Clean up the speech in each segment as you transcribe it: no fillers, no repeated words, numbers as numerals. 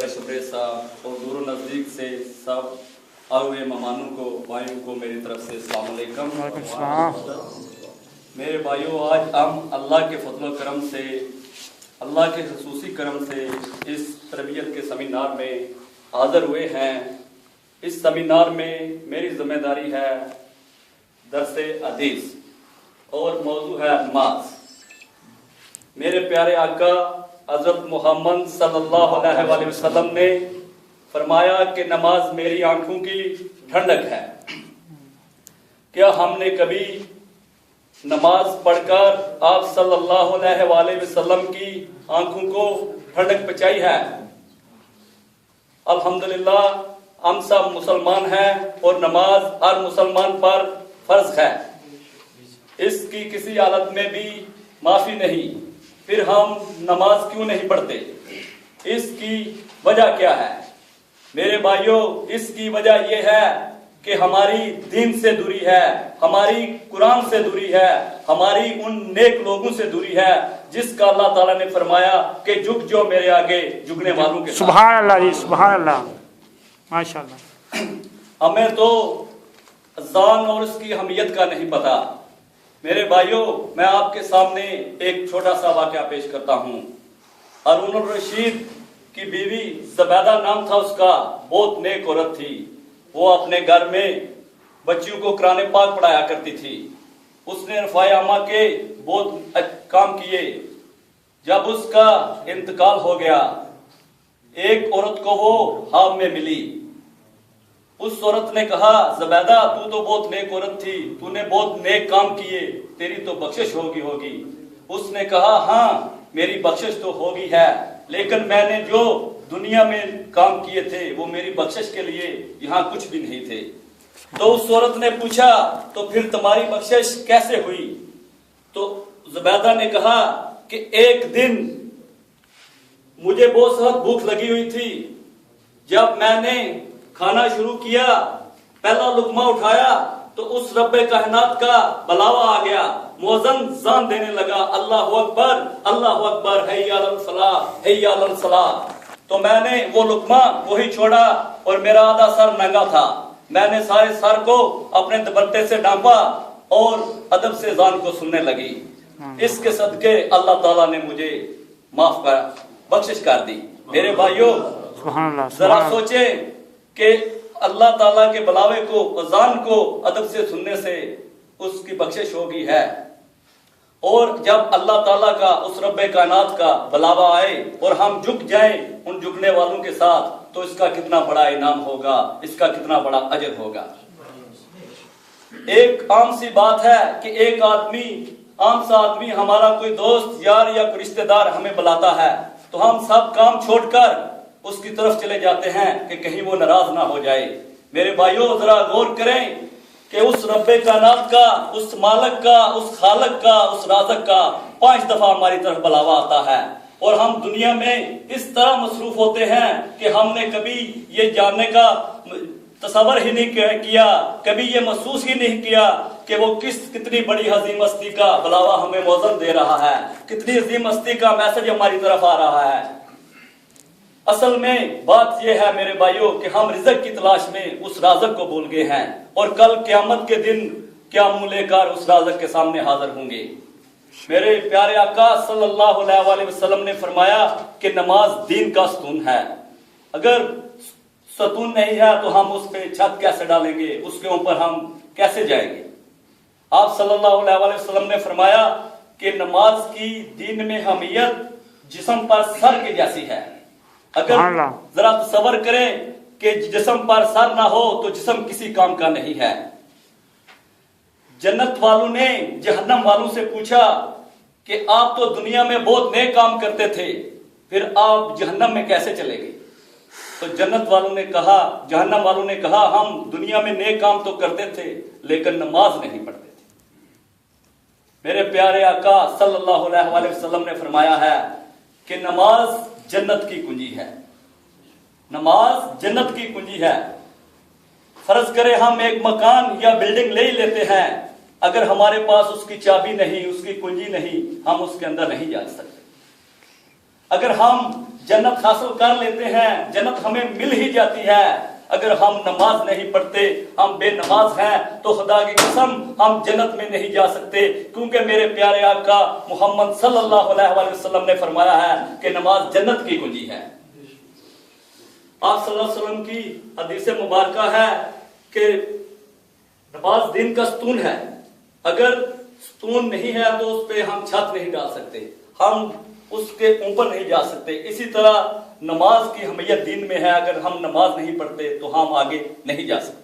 शबरे साहब और दूर नज़दीक से सब आए हुए मेहमानों को, भाइयों को मेरी तरफ से अस्सलाम वालेकुम। मेरे भाइयों, आज हम अल्लाह के फजल करम से, अल्लाह के खसूसी करम से इस तरबियत के सेमिनार में हाज़िर हुए हैं। इस सेमिनार में मेरी जिम्मेदारी है दरसे हदीस और मौजू है नमाज। मेरे प्यारे आका हज़रत मोहम्मद सल्लल्लाहु अलैहि वसल्लम ने फरमाया कि नमाज मेरी आंखों की ठंडक है। क्या हमने कभी नमाज पढ़कर आप सल्लल्लाहु अलैहि वसल्लम की आंखों को ठंडक पहुंचाई है? अल्हम्दुलिल्लाह, हम सब मुसलमान हैं और नमाज हर मुसलमान पर फर्ज है। इसकी किसी हालत में भी माफी नहीं। फिर हम नमाज क्यों नहीं पढ़ते? इसकी वजह क्या है? मेरे भाइयों, इसकी वजह यह है कि हमारी दीन से दूरी है, हमारी कुरान से दूरी है, हमारी उन नेक लोगों से दूरी है जिसका अल्लाह ताला ने फरमाया कि झुक जो मेरे आगे झुकने वालों के साथ। सुभान अल्लाह जी, सुभान अल्लाह, माशाअल्लाह। हमें तो अज़ान और उसकी अहमियत का नहीं पता। मेरे भाइयों, मैं आपके सामने एक छोटा सा वाक़या पेश करता हूँ। हारून रशीद की बीवी ज़बैदा नाम था उसका, बहुत नेक औरत थी। वो अपने घर में बच्चियों को कुरान पाक पढ़ाया करती थी। उसने रफ़ाए आमा के बहुत काम किए। जब उसका इंतकाल हो गया, एक औरत को वो ख्वाब में मिली। उस औरत ने कहा, ज़बैदा, तू तो बहुत नेक औरत थी, तूने बहुत नेक काम किए, तेरी तो बख्शिश होगी। उसने कहा, हाँ, मेरी बख्शिश तो होगी है, लेकिन मैंने जो दुनिया में काम किए थे वो मेरी बख्शिश के लिए यहाँ कुछ भी नहीं थे। तो उस औरत ने पूछा, तो फिर तुम्हारी बख्शिश कैसे हुई? तो ज़बैदा ने कहा कि एक दिन मुझे बहुत सख्त भूख लगी हुई थी। जब मैंने खाना शुरू किया, पहला लुकमा उठाया तो उस रब्बे कायनात का बुलावा आ गया। मुअज्जिन जान देने लगा, अल्लाहु अकबर, अल्लाहु अकबर, हैया अलल फलाह, हैया अलल सलाह। तो मैंने वो लुकमा वही छोड़ा और मेरा आधा सर नंगा था। मैंने सारे सर को अपने दुपट्टे से ढांपा और अदब से जान को सुनने लगी। इसके सदके अल्लाह ताला ने मुझे माफ कर बख्शिश कर दी। मेरे भाइयों, जरा सोचे कि अल्लाह ताला के बुलावे को, अज़ान को अदब से सुनने से उसकी बख्शिश होगी है। और जब अल्लाह ताला का, उस रब्बे कायनात का बुलावा आए और हम झुक जाएं उन झुकने वालों के साथ, तो इसका कितना बड़ा इनाम होगा, इसका कितना बड़ा अजर होगा। एक आम सी बात है कि एक आदमी, आम सा आदमी, हमारा कोई दोस्त यार या कोई रिश्तेदार हमें बुलाता है तो हम सब काम छोड़कर उसकी तरफ चले जाते हैं कि कहीं वो नाराज ना हो जाए। मेरे भाइयों, जरा गौर करें कि उस रब्बे कायनात का, उस मालिक का, उस खालिक का, उस राज़िक का 5 दफा हमारी तरफ बुलावा आता है और हम दुनिया में इस तरह मसरूफ होते हैं कि हमने कभी ये जानने का तसव्वुर ही नहीं किया, कभी ये महसूस ही नहीं किया कि वो कितनी बड़ी अजीम हस्ती का बुलावा हमें मौजूद दे रहा है, कितनी अजीम हस्ती का मैसेज हमारी तरफ आ रहा है। असल में बात यह है मेरे भाइयों कि हम रिज़्क़ की तलाश में उस राज़िक को भूल गए हैं और कल क़यामत के दिन क्या मुंह लेकर उस राज़िक के सामने हाजिर होंगे। मेरे प्यारे आका सल्लल्लाहु अलैहि वसल्लम ने फरमाया कि नमाज दीन का सतून है। अगर सतून नहीं है तो हम उस पे छत कैसे डालेंगे, उसके ऊपर हम कैसे जाएंगे? आप सल्लल्लाहु अलैहि वसल्लम ने फरमाया कि नमाज की दीन में अहमियत जिस्म पर सर के जैसी है। अगर जरा तसव्वुर करें कि जिस्म पर सर ना हो तो जिस्म किसी काम का नहीं है। जन्नत वालों ने जहन्नम वालों से पूछा कि आप तो दुनिया में बहुत नेक काम करते थे, फिर आप जहन्नम में कैसे चले गए? तो जन्नत वालों ने कहा, जहन्नम वालों ने कहा, हम दुनिया में नेक काम तो करते थे लेकिन नमाज नहीं पढ़ते थे। मेरे प्यारे आका सल्लल्लाहु अलैहि वसल्लम ने फरमाया है कि नमाज जन्नत की कुंजी है। नमाज जन्नत की कुंजी है। फर्ज करें हम एक मकान या बिल्डिंग ले ही लेते हैं, अगर हमारे पास उसकी चाबी नहीं, उसकी कुंजी नहीं, हम उसके अंदर नहीं जा सकते। अगर हम जन्नत हासिल कर लेते हैं, जन्नत हमें मिल ही जाती है। अगर हम नमाज नहीं पढ़ते, हम बेनमाज हैं, तो खुदा की कसम हम जन्नत में नहीं जा सकते, क्योंकि मेरे प्यारे आका मोहम्मद सल्लल्लाहु अलैहि वसल्लम ने फरमाया है कि नमाज जन्नत की कुंजी है। आप सल्लल्लाहु अलैहि वसल्लम की हदीस मुबारक है कि नमाज दिन का स्तून है, अगर स्तून नहीं है तो उस पे हम छत नहीं डाल सकते, हम उसके ऊपर नहीं जा सकते। इसी तरह नमाज की अहमियत दीन में है, अगर हम नमाज नहीं पढ़ते तो हम आगे नहीं जा सकते।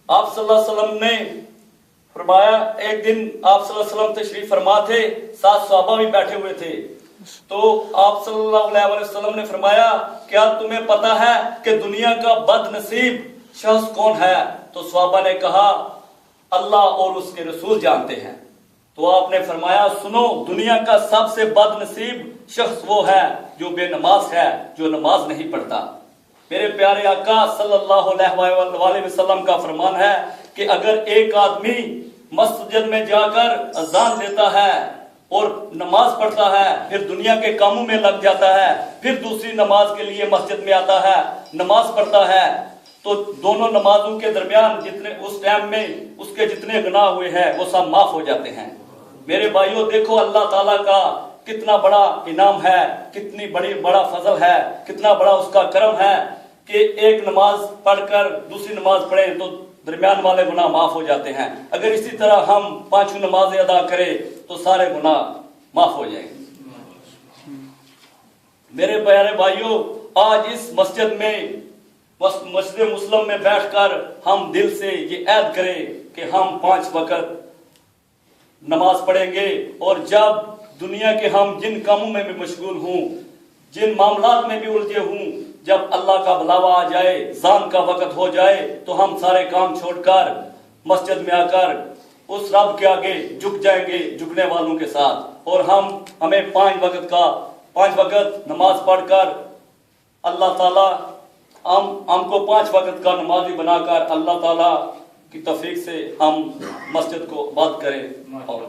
आप सल्लल्लाहु अलैहि वसल्लम ने फरमाया, एक दिन आप सल्लल्लाहु अलैहि वसल्लम तशरीफ फरमा थे, 7 सहाबा भी बैठे हुए थे, तो आप सल्लल्लाहु अलैहि वसल्लम ने फरमाया, क्या तुम्हें पता है कि दुनिया का बदनसीब शख्स कौन है? तो सहाबा ने कहा, अल्लाह और उसके रसूल जानते हैं। तो आपने फरमाया, सुनो, दुनिया का सबसे बदनसीब शख्स वो है जो बेनमाज है, जो नमाज नहीं पढ़ता। मेरे प्यारे आका सल्लल्लाहु अलैहि वसल्लम का फरमान है कि अगर एक आदमी मस्जिद में जाकर अजान देता है और नमाज पढ़ता है, फिर दुनिया के कामों में लग जाता है, फिर दूसरी नमाज के लिए मस्जिद में आता है, नमाज पढ़ता है, तो दोनों नमाजों के दरमियान जितने उस टाइम में उसके जितने गुनाह हुए हैं वो सब माफ हो जाते हैं। मेरे भाइयों, देखो अल्लाह ताला का कितना बड़ा इनाम है, कितनी बड़ा फजल है, कितना बड़ा उसका करम है कि एक नमाज पढ़कर दूसरी नमाज पढ़ें तो दरमियान वाले गुनाह माफ हो जाते हैं। अगर इसी तरह हम 5 नमाजें अदा करें तो सारे गुनाह माफ हो जाएंगे। मेरे प्यारे भाइयों, आज इस मस्जिद मुस्लिम में बैठकर हम दिल से ये ऐद करें कि हम 5 वक्त नमाज पढ़ेंगे, और जब दुनिया के हम जिन कामों में भी मशगूल हूं, जिन मामलात में भी उलझे हूं, जब अल्लाह का बुलावा आ जाए, ज़ान का वक्त हो जाए, तो हम सारे काम छोड़कर मस्जिद में आकर उस रब के आगे झुक जाएंगे, झुकने वालों के साथ, और हमें 5 वक्त नमाज पढ़कर अल्लाह ताला हमको 5 वक्त का नमाजी बनाकर अल्लाह ताला की तौफीक से हम मस्जिद को आबाद करें। और